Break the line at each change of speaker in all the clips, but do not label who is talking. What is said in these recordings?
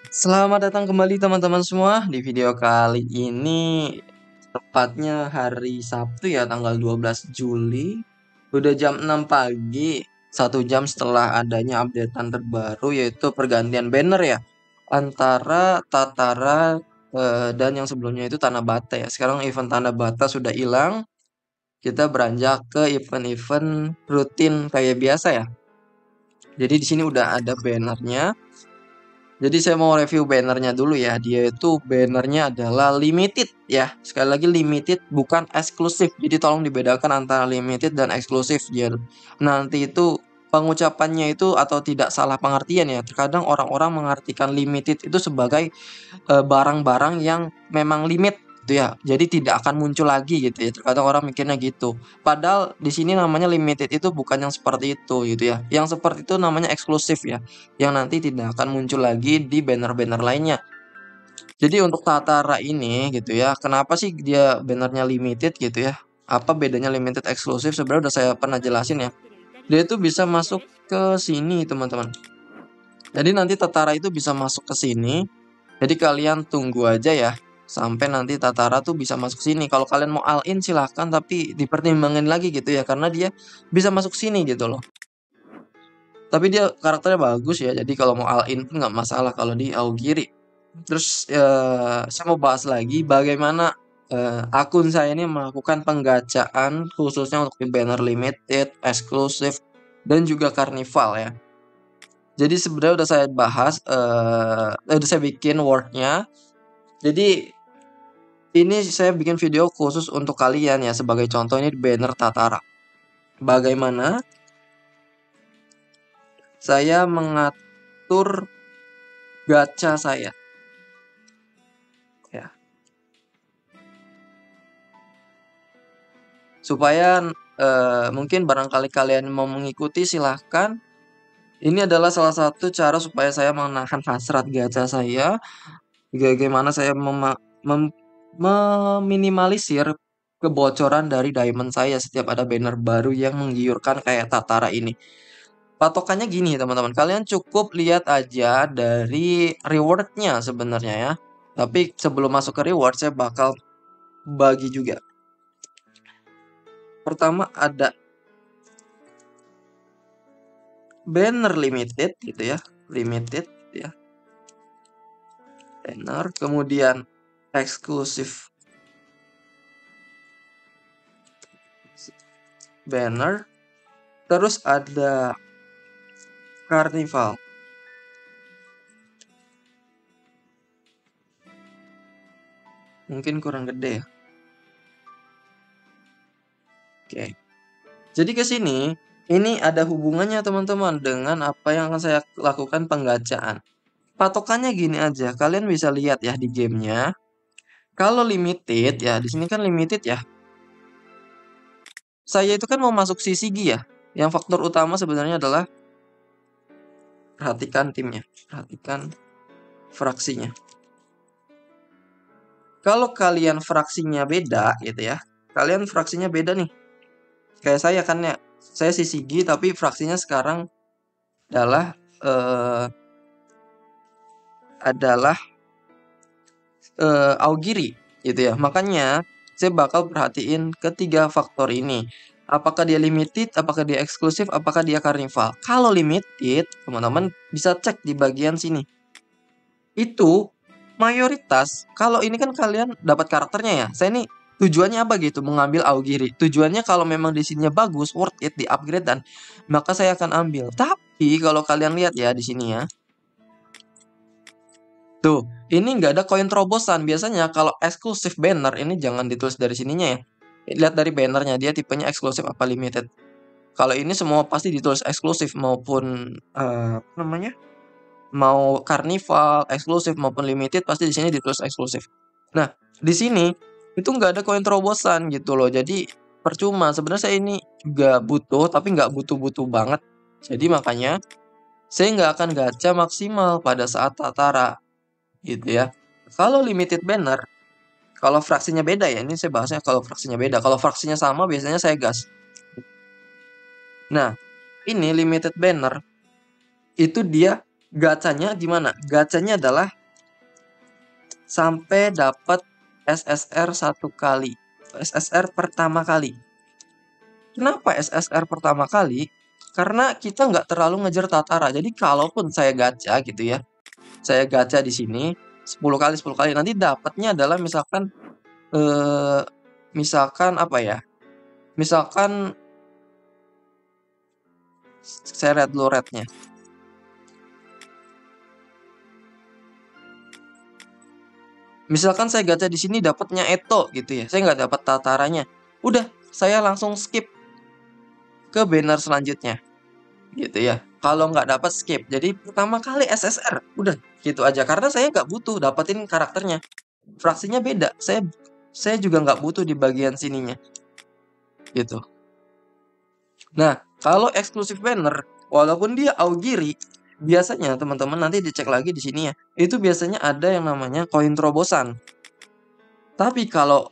Selamat datang kembali teman-teman semua. Di video kali ini tepatnya hari Sabtu ya, tanggal 12 Juli. Udah jam 6 pagi, 1 jam setelah adanya updatean terbaru yaitu pergantian banner ya antara Tatara dan yang sebelumnya itu Tanah Bata ya. Sekarang event Tanah Bata sudah hilang. Kita beranjak ke event-event rutin kayak biasa ya. Jadi di sini udah ada bannernya. Jadi saya mau review bannernya dulu ya. Dia itu bannernya adalah limited ya. Sekali lagi limited bukan eksklusif. Jadi tolong dibedakan antara limited dan eksklusif. Jadi nanti itu pengucapannya itu atau tidak salah pengertian ya. Terkadang orang-orang mengartikan limited itu sebagai barang-barang yang memang limit gitu ya. Jadi tidak akan muncul lagi gitu ya. Terkadang orang mikirnya gitu. Padahal di sini namanya limited itu bukan yang seperti itu gitu ya. Yang seperti itu namanya eksklusif ya. Yang nanti tidak akan muncul lagi di banner-banner lainnya. Jadi untuk Tatara ini gitu ya, kenapa sih dia bannernya limited gitu ya? Apa bedanya limited eksklusif? Sebenarnya udah saya pernah jelasin ya. Dia itu bisa masuk ke sini teman-teman. Jadi nanti Tatara itu bisa masuk ke sini. Jadi kalian tunggu aja ya sampai nanti Tatara tuh bisa masuk sini. Kalau kalian mau all in silahkan, tapi dipertimbangin lagi gitu ya karena dia bisa masuk sini gitu loh. Tapi dia karakternya bagus ya. Jadi kalau mau all in pun nggak masalah kalau di Aogiri. Terus saya mau bahas lagi bagaimana akun saya ini melakukan penggacaan khususnya untuk di banner limited, eksklusif, dan juga karnival ya. Jadi sebenarnya udah saya bahas, udah saya bikin wordnya. Jadi ini saya bikin video khusus untuk kalian ya, sebagai contoh ini banner Tatara. Bagaimana saya mengatur gacha saya ya. Supaya mungkin barangkali kalian mau mengikuti silahkan. Ini adalah salah satu cara supaya saya menahan hasrat gacha saya. Bagaimana saya meminimalisir kebocoran dari diamond saya setiap ada banner baru yang menggiurkan kayak Tatara ini. Patokannya gini teman-teman, kalian cukup lihat aja dari rewardnya sebenarnya ya. Tapi sebelum masuk ke reward, saya bakal bagi juga. Pertama ada banner limited gitu ya, limited ya. Banner, kemudian eksklusif banner, terus ada karnival. Mungkin kurang gede ya. Oke. Jadi ke sini, ini ada hubungannya teman-teman dengan apa yang akan saya lakukan penggacaan. Patokannya gini aja, kalian bisa lihat ya di gamenya. Kalau limited ya, di sini kan limited ya. Saya itu kan mau masuk CCG ya. Yang faktor utama sebenarnya adalah perhatikan timnya, perhatikan fraksinya. Kalau kalian fraksinya beda gitu ya, kalian fraksinya beda nih. Kayak saya kan ya, saya CCG tapi fraksinya sekarang adalah Aogiri gitu ya. Makanya saya bakal perhatiin ketiga faktor ini. Apakah dia limited, apakah dia eksklusif, apakah dia karnival. Kalau limited, teman-teman bisa cek di bagian sini. Itu mayoritas, kalau ini kan kalian dapat karakternya ya. Saya ini tujuannya apa gitu mengambil Aogiri. Tujuannya kalau memang di sininya bagus, worth it, di upgrade dan maka saya akan ambil. Tapi kalau kalian lihat ya di sini ya. Tuh, ini nggak ada koin terobosan. Biasanya kalau eksklusif banner ini jangan ditulis dari sininya ya. Lihat dari bannernya dia tipenya eksklusif apa limited. Kalau ini semua pasti ditulis eksklusif maupun apa namanya? Mau karnival, eksklusif maupun limited pasti di sini ditulis eksklusif. Nah, di sini itu nggak ada koin terobosan gitu loh. Jadi percuma. Sebenarnya saya ini juga butuh tapi nggak butuh-butuh banget. Jadi makanya saya nggak akan gacha maksimal pada saat Tatara gitu ya. Kalau limited banner, kalau fraksinya beda ya, ini saya bahasnya kalau fraksinya beda. Kalau fraksinya sama biasanya saya gas. Nah, ini limited banner itu dia gacanya gimana? Gacanya adalah sampai dapat SSR 1 kali. SSR pertama kali. Kenapa SSR pertama kali? Karena kita nggak terlalu ngejar Tatara. Jadi kalaupun saya gacha gitu ya, saya gacha di sini 10 kali 10 kali, nanti dapatnya adalah misalkan apa ya? Misalkan saya lihat dulu rate-nya. Misalkan saya gacha di sini dapatnya Eto gitu ya. Saya nggak dapat Tataranya. Udah, saya langsung skip ke banner selanjutnya. Gitu ya. Kalau nggak dapat skip. Jadi pertama kali SSR. Udah, gitu aja. Karena saya nggak butuh dapetin karakternya. Fraksinya beda. Saya juga nggak butuh di bagian sininya. Gitu. Nah, kalau eksklusif banner, walaupun dia Augiri, biasanya teman-teman nanti dicek lagi di sini ya. Itu biasanya ada yang namanya koin terobosan. Tapi kalau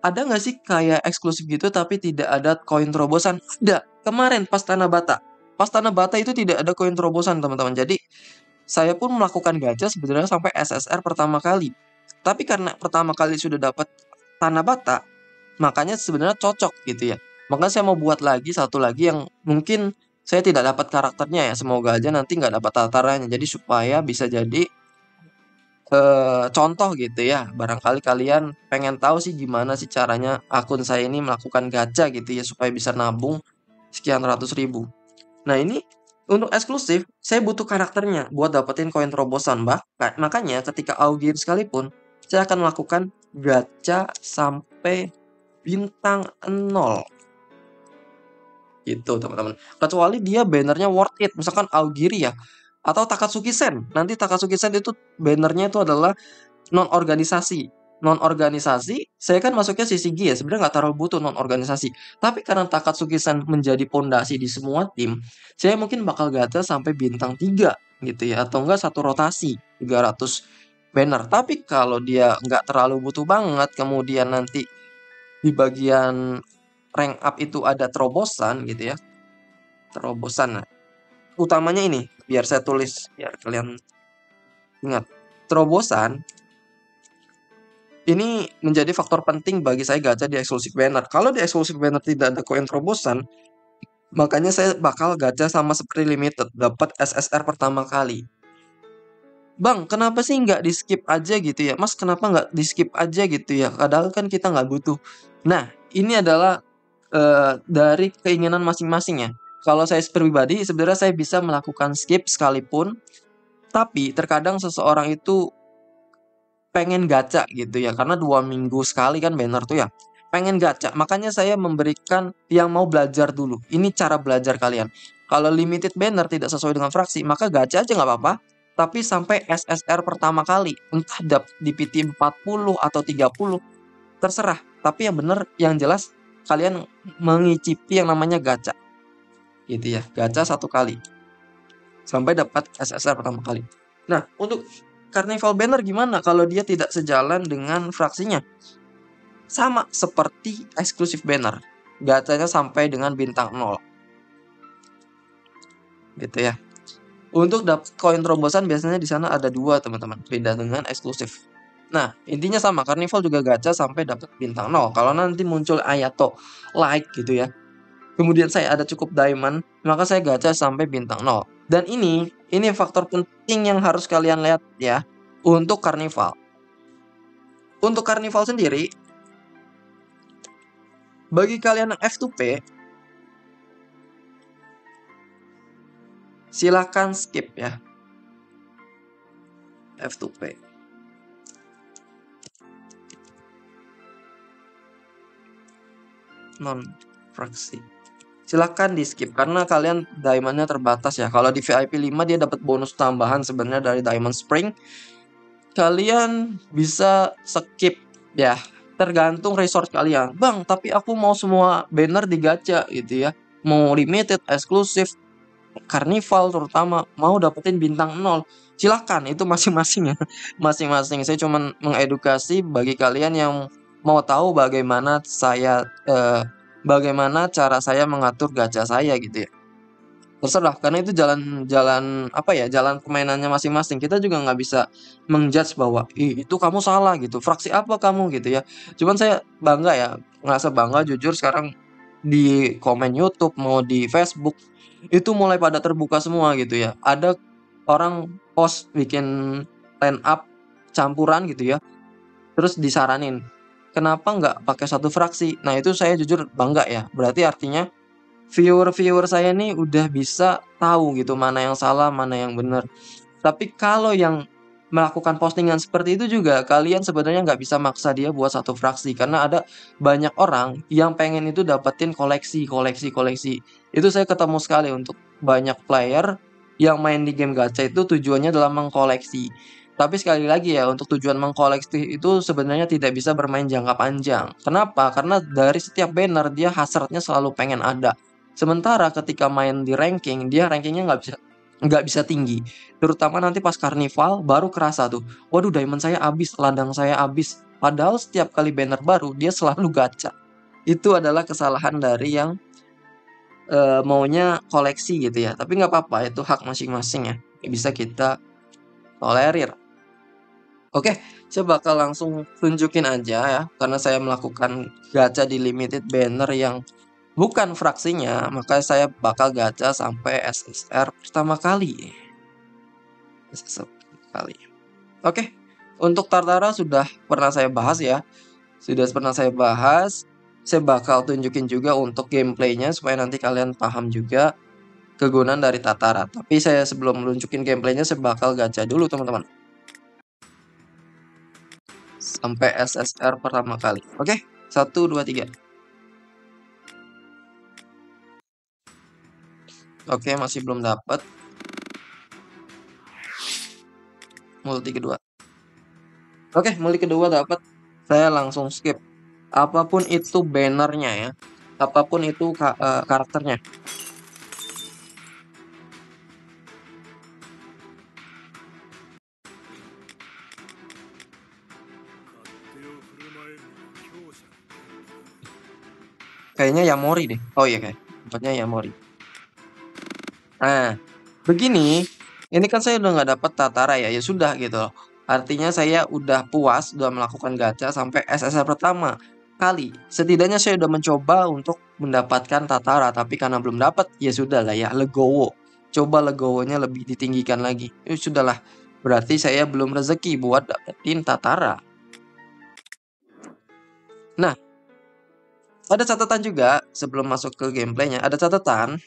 ada nggak sih kayak eksklusif gitu tapi tidak ada koin terobosan? Ada. Kemarin pas Tanah Bata. Pas Tanah Bata itu tidak ada koin terobosan, teman-teman. Jadi, saya pun melakukan gacha sebenarnya sampai SSR pertama kali. Tapi karena pertama kali sudah dapat Tanah Bata, makanya sebenarnya cocok gitu ya. Makanya saya mau buat lagi satu lagi yang mungkin saya tidak dapat karakternya ya. Semoga aja nanti nggak dapat tataranya. Jadi supaya bisa jadi contoh gitu ya. Barangkali kalian pengen tahu sih gimana sih caranya akun saya ini melakukan gacha gitu ya supaya bisa nabung sekian ratus ribu. Nah, ini untuk eksklusif saya butuh karakternya buat dapetin koin terobosan, makanya ketika Augir sekalipun saya akan melakukan gacha sampai bintang 0 gitu, teman-teman. Kecuali dia bannernya worth it, misalkan Augiri ya, atau Takatsuki Sen. Nanti Takatsuki Sen itu bannernya itu adalah non-organisasi. Non-organisasi, saya kan masuknya CCG ya, sebenarnya nggak terlalu butuh non-organisasi. Tapi karena Takatsuki Sen menjadi pondasi di semua tim, saya mungkin bakal gacha sampai bintang 3 gitu ya, atau enggak satu rotasi 300 banner. Tapi kalau dia nggak terlalu butuh banget, kemudian nanti di bagian rank up itu ada terobosan gitu ya. Terobosan. Nah, utamanya ini, biar saya tulis biar kalian ingat. Terobosan ini menjadi faktor penting bagi saya gacha di eksklusif banner. Kalau di eksklusif banner tidak ada koin terobosan, makanya saya bakal gacha sama seperti limited, dapat SSR pertama kali. Bang, kenapa sih nggak di skip aja gitu ya? Mas, kenapa nggak di skip aja gitu ya? Padahal kan kita nggak butuh. Nah, ini adalah dari keinginan masing-masing ya. Kalau saya pribadi, sebenarnya saya bisa melakukan skip sekalipun, tapi terkadang seseorang itu pengen gacha gitu ya, karena 2 minggu sekali kan banner tuh ya. Pengen gacha, makanya saya memberikan yang mau belajar dulu. Ini cara belajar kalian. Kalau limited banner tidak sesuai dengan fraksi, maka gacha aja nggak apa-apa. Tapi sampai SSR pertama kali, entah di PT 40 atau 30, terserah. Tapi yang bener, yang jelas kalian mengicipi yang namanya gacha. Gitu ya, gacha 1 kali. Sampai dapat SSR pertama kali. Nah, untuk Carnival Banner gimana kalau dia tidak sejalan dengan fraksinya? Sama seperti eksklusif banner. Gachanya sampai dengan bintang 0. Gitu ya. Untuk dapat koin terobosan biasanya di sana ada 2, teman-teman. Beda dengan eksklusif. Nah, intinya sama. Carnival juga gacha sampai dapat bintang 0. Kalau nanti muncul Ayato like gitu ya. Kemudian saya ada cukup diamond, maka saya gacha sampai bintang 0. Dan ini faktor penting yang harus kalian lihat ya untuk Carnival. Untuk Carnival sendiri, bagi kalian yang F2P, silakan skip ya. F2P. Non fraksi. Silakan di skip karena kalian diamondnya terbatas ya. Kalau di VIP 5 dia dapat bonus tambahan sebenarnya dari Diamond Spring. Kalian bisa skip ya. Tergantung resource kalian. Bang, tapi aku mau semua banner digacha gitu ya. Mau limited, eksklusif, Carnival terutama, mau dapetin bintang 0. Silahkan, itu masing-masing ya. Masing-masing. Saya cuma mengedukasi bagi kalian yang mau tahu bagaimana bagaimana cara saya mengatur gacha saya gitu ya. terserah, karena itu jalan apa ya, jalan permainannya masing-masing. Kita juga nggak bisa menjudge bahwa, "Ih, itu kamu salah," gitu, "Fraksi apa kamu?" gitu ya. Cuman saya bangga ya, ngerasa bangga jujur sekarang di komen YouTube, mau di Facebook, itu mulai pada terbuka semua gitu ya. Ada orang post bikin line up campuran gitu ya, terus disaranin, "Kenapa nggak pakai satu fraksi?" Nah, itu saya jujur bangga ya, berarti artinya viewer-viewer saya nih udah bisa tahu gitu mana yang salah, mana yang benar. Tapi kalau yang melakukan postingan seperti itu juga kalian sebenarnya nggak bisa maksa dia buat satu fraksi karena ada banyak orang yang pengen itu dapetin koleksi, koleksi, koleksi. Itu saya ketemu sekali untuk banyak player yang main di game gacha itu tujuannya adalah mengkoleksi. Tapi sekali lagi ya, untuk tujuan mengkoleksi itu sebenarnya tidak bisa bermain jangka panjang. Kenapa? Karena dari setiap banner dia hasratnya selalu pengen ada. Sementara ketika main di ranking, dia rankingnya nggak bisa tinggi. Terutama nanti pas karnival baru kerasa tuh, waduh diamond saya habis, ladang saya habis. Padahal setiap kali banner baru dia selalu gacha. Itu adalah kesalahan dari yang maunya koleksi gitu ya. Tapi nggak apa-apa, itu hak masing-masing ya. Bisa kita tolerir. Oke, saya bakal langsung tunjukin aja ya, karena saya melakukan gacha di limited banner yang bukan fraksinya, maka saya bakal gacha sampai SSR pertama kali. SSR pertama kali. Oke, untuk Tartara sudah pernah saya bahas ya. Sudah pernah saya bahas. Saya bakal tunjukin juga untuk gameplaynya supaya nanti kalian paham juga kegunaan dari Tartara. Tapi saya sebelum menunjukin gameplaynya, saya bakal gacha dulu teman-teman. Sampai SSR pertama kali. Oke, 1, 2, 3. Oke, masih belum dapat. Multi kedua. Oke, multi kedua dapat. Saya langsung skip. Apapun itu bannernya ya. Apapun itu karakternya. Kayaknya Yamori deh. Oh iya kayak. Tempatnya Yamori. Nah, begini. Ini kan saya udah nggak dapat Tatara ya. Ya sudah gitu loh. Artinya saya udah puas, udah melakukan gacha sampai SSR pertama kali. Setidaknya saya udah mencoba untuk mendapatkan Tatara. Tapi karena belum dapat, ya sudah lah ya. Legowo. Coba legowonya lebih ditinggikan lagi. Ya sudahlah. Berarti saya belum rezeki buat dapetin Tatara. Nah, ada catatan juga sebelum masuk ke gameplaynya. Ada catatan.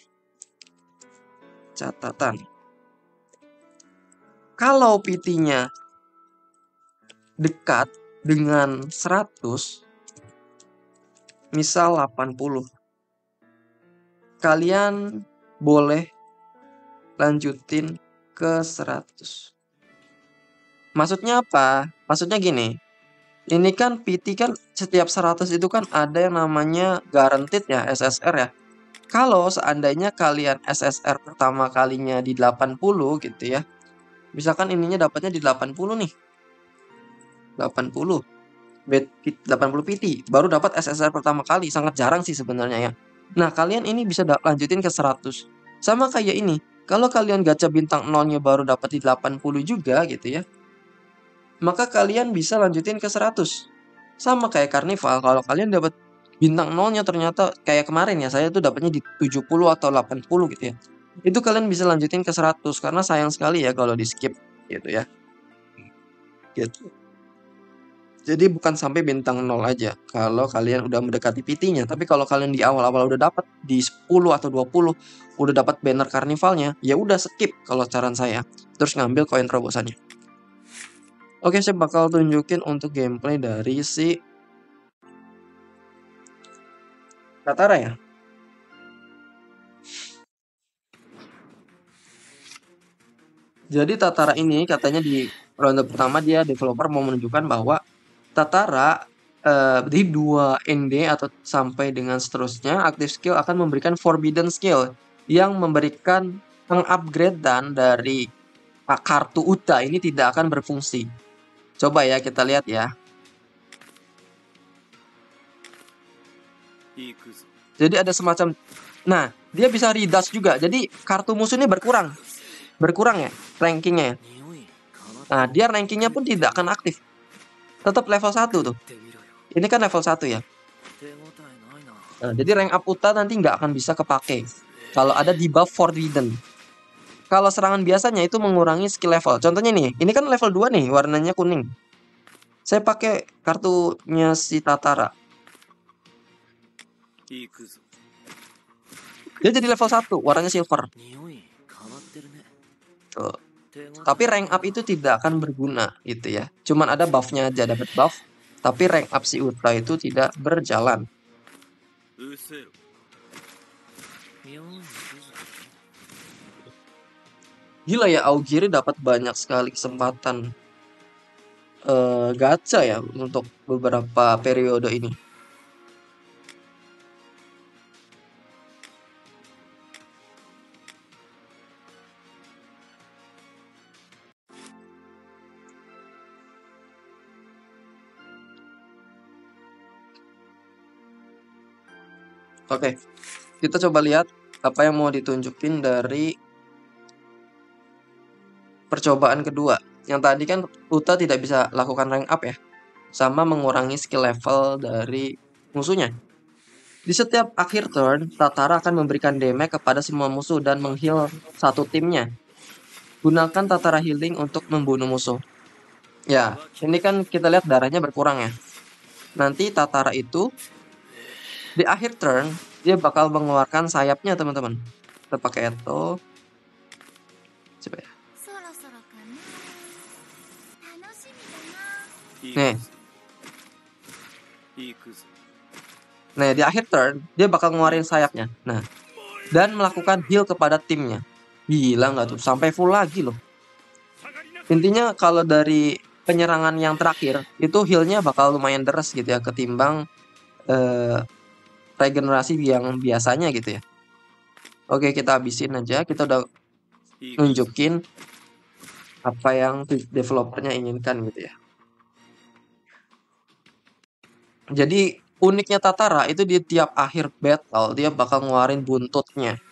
Kalau PT-nya dekat dengan 100, misal 80, kalian boleh lanjutin ke 100. Maksudnya apa? Maksudnya gini, ini kan PT kan setiap 100 itu kan ada yang namanya guaranteed ya, SSR ya. Kalau seandainya kalian SSR pertama kalinya di 80 gitu ya. Misalkan ininya dapatnya di 80 nih. 80. 80 PT baru dapat SSR pertama kali, sangat jarang sih sebenarnya ya. Nah, kalian ini bisa lanjutin ke 100. Sama kayak ini. Kalau kalian gacha bintang 0-nya baru dapat di 80 juga gitu ya. Maka kalian bisa lanjutin ke 100. Sama kayak Carnival, kalau kalian dapat bintang 0-nya ternyata kayak kemarin ya, saya tuh dapatnya di 70 atau 80 gitu ya. Itu kalian bisa lanjutin ke 100 karena sayang sekali ya kalau di skip gitu ya. Gitu. Jadi bukan sampai bintang 0 aja kalau kalian udah mendekati PT-nya. Tapi kalau kalian di awal-awal udah dapat di 10 atau 20 udah dapat banner karnivalnya, ya udah skip kalau saran saya. Terus ngambil koin terobosannya. Oke, saya bakal tunjukin untuk gameplay dari si Tatara ya. Jadi Tatara ini katanya di ronde pertama dia developer mau menunjukkan bahwa Tatara di 2 ND atau sampai dengan seterusnya, aktif skill akan memberikan forbidden skill yang memberikan pengupgradean dari kartu Uta ini tidak akan berfungsi. Coba ya kita lihat ya. Jadi ada semacam Nah, dia bisa redash juga. Jadi kartu musuh ini berkurang ya rankingnya ya. Nah, dia rankingnya pun tidak akan aktif. Tetap level 1 tuh. Ini kan level 1 ya. Nah, jadi rank up Uta nanti nggak akan bisa kepake kalau ada debuff Forbidden. Kalau serangan biasanya itu mengurangi skill level. Contohnya nih, ini kan level 2 nih, warnanya kuning. Saya pakai kartunya si Tatara. Dia jadi level 1, warnanya silver. Tuh. Tapi rank up itu tidak akan berguna gitu ya. Cuman ada buffnya aja, dapat buff. Tapi rank up si Uta itu tidak berjalan. Gila ya, Augiri dapat banyak sekali kesempatan gacha ya untuk beberapa periode ini. Oke, kita coba lihat apa yang mau ditunjukin dari percobaan kedua. Yang tadi kan Uta tidak bisa lakukan rank up ya, sama mengurangi skill level dari musuhnya. Di setiap akhir turn, Tatara akan memberikan damage kepada semua musuh dan mengheal satu timnya. Gunakan Tatara healing untuk membunuh musuh. Ya, ini kan kita lihat darahnya berkurang ya. Nanti Tatara itu di akhir turn, dia bakal mengeluarkan sayapnya, teman-teman. Kita pakai Eto. Coba ya. Nih. Nah, di akhir turn, dia bakal ngeluarin sayapnya. Nah, dan melakukan heal kepada timnya. Gila nggak tuh? Sampai full lagi loh. Intinya kalau dari penyerangan yang terakhir, itu healnya bakal lumayan deres gitu ya, ketimbang regenerasi yang biasanya gitu ya. Oke, kita habisin aja. Kita udah nunjukin apa yang developernya inginkan gitu ya. Jadi uniknya Tatara itu di tiap akhir battle dia bakal ngeluarin buntutnya.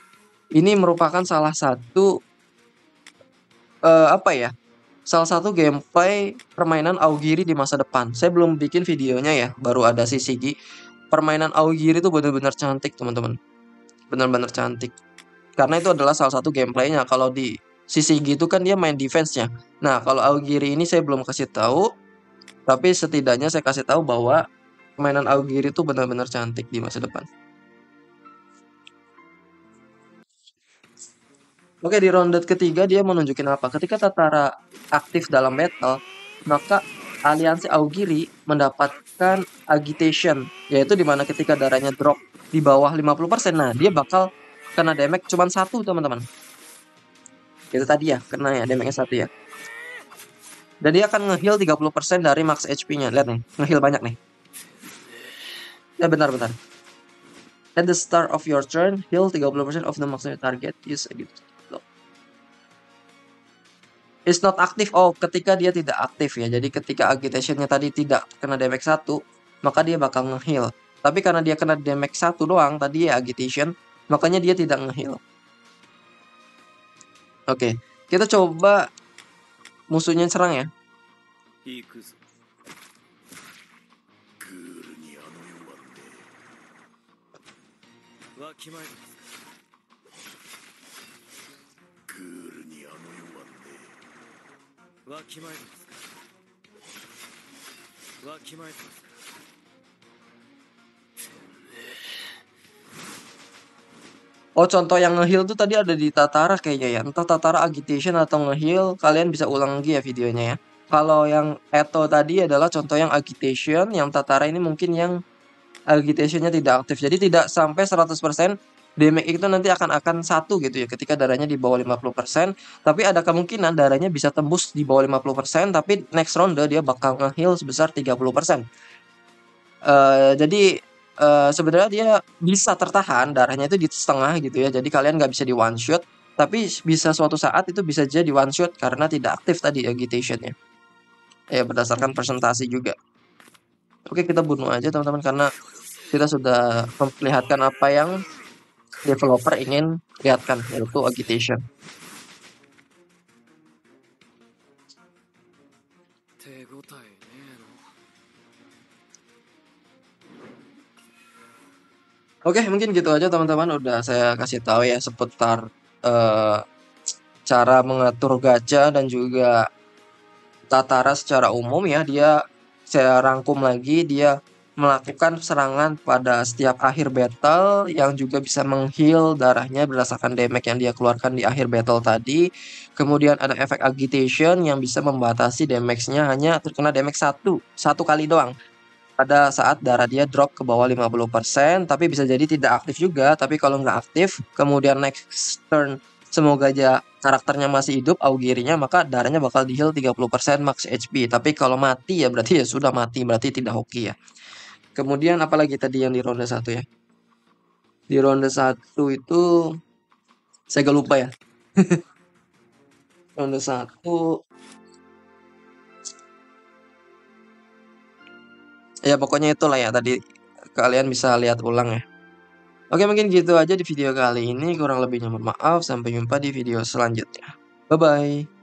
Ini merupakan salah satu apa ya? Salah satu gameplay permainan Augiri di masa depan. Saya belum bikin videonya ya, baru ada si Shigi. Permainan Augiri itu benar-benar cantik, teman-teman. Benar-benar cantik. Karena itu adalah salah satu gameplaynya. Kalau di Shigi itu kan dia main defense-nya. Nah, kalau Augiri ini saya belum kasih tahu, tapi setidaknya saya kasih tahu bahwa permainan Augiri itu benar-benar cantik di masa depan. Oke, di ronde ketiga dia mau nunjukin apa? Ketika Tatara aktif dalam battle, maka aliansi Augiri mendapatkan agitation, yaitu dimana ketika darahnya drop di bawah 50%, nah dia bakal kena damage cuma 1, teman-teman. Itu tadi ya, kena ya, damage-nya 1 ya. Dan dia akan nge-heal 30% dari max HP-nya. Lihat nih, nge-heal banyak nih. Ya, bentar. At the start of your turn, heal 30% of the maximum target. Use gitu. Is not active. Oh, ketika dia tidak aktif ya. Jadi ketika agitation-nya tadi tidak kena damage 1, maka dia bakal nge-heal. Tapi karena dia kena damage 1 doang tadi ya agitation, makanya dia tidak nge-heal. Oke, kita coba musuhnya serang ya. Oh, contoh yang nge-heal tuh tadi ada di Tatara kayaknya ya. Entah Tatara agitation atau nge-heal, kalian bisa ulang lagi ya videonya ya. Kalau yang Eto tadi adalah contoh yang agitation, yang Tatara ini mungkin yang agitationnya tidak aktif. Jadi tidak sampai 100% damage itu nanti akan 1 gitu ya ketika darahnya di bawah 50%. Tapi ada kemungkinan darahnya bisa tembus di bawah 50%, tapi next round dia bakal nge-heal sebesar 30%. Jadi sebenarnya dia bisa tertahan darahnya itu di setengah gitu ya. Jadi kalian nggak bisa di one shot, tapi bisa suatu saat itu bisa jadi one shot karena tidak aktif tadi agitationnya. Ya berdasarkan presentasi juga. Oke, kita bunuh aja teman-teman karena kita sudah memperlihatkan apa yang developer ingin lihatkan, yaitu agitation. Oke, mungkin gitu aja teman-teman. Udah saya kasih tahu ya seputar eh, cara mengatur gacha dan juga Tatara secara umum ya. Saya rangkum lagi, dia melakukan serangan pada setiap akhir battle yang juga bisa mengheal darahnya berdasarkan damage yang dia keluarkan di akhir battle tadi. Kemudian ada efek agitation yang bisa membatasi damage-nya hanya terkena damage satu kali doang pada saat darah dia drop ke bawah 50%, tapi bisa jadi tidak aktif juga. Tapi kalau nggak aktif, kemudian next turn semoga aja karakternya masih hidup, augirinya, maka darahnya bakal di heal 30% max HP. Tapi kalau mati ya berarti ya sudah mati, berarti tidak hoki ya. Kemudian apalagi tadi yang di ronde 1 ya? Di ronde 1 itu saya gak lupa ya. Ronde 1 ya pokoknya itulah ya tadi kalian bisa lihat ulang ya. Oke, mungkin gitu aja di video kali ini. Kurang lebihnya mohon maaf. Sampai jumpa di video selanjutnya. Bye-bye.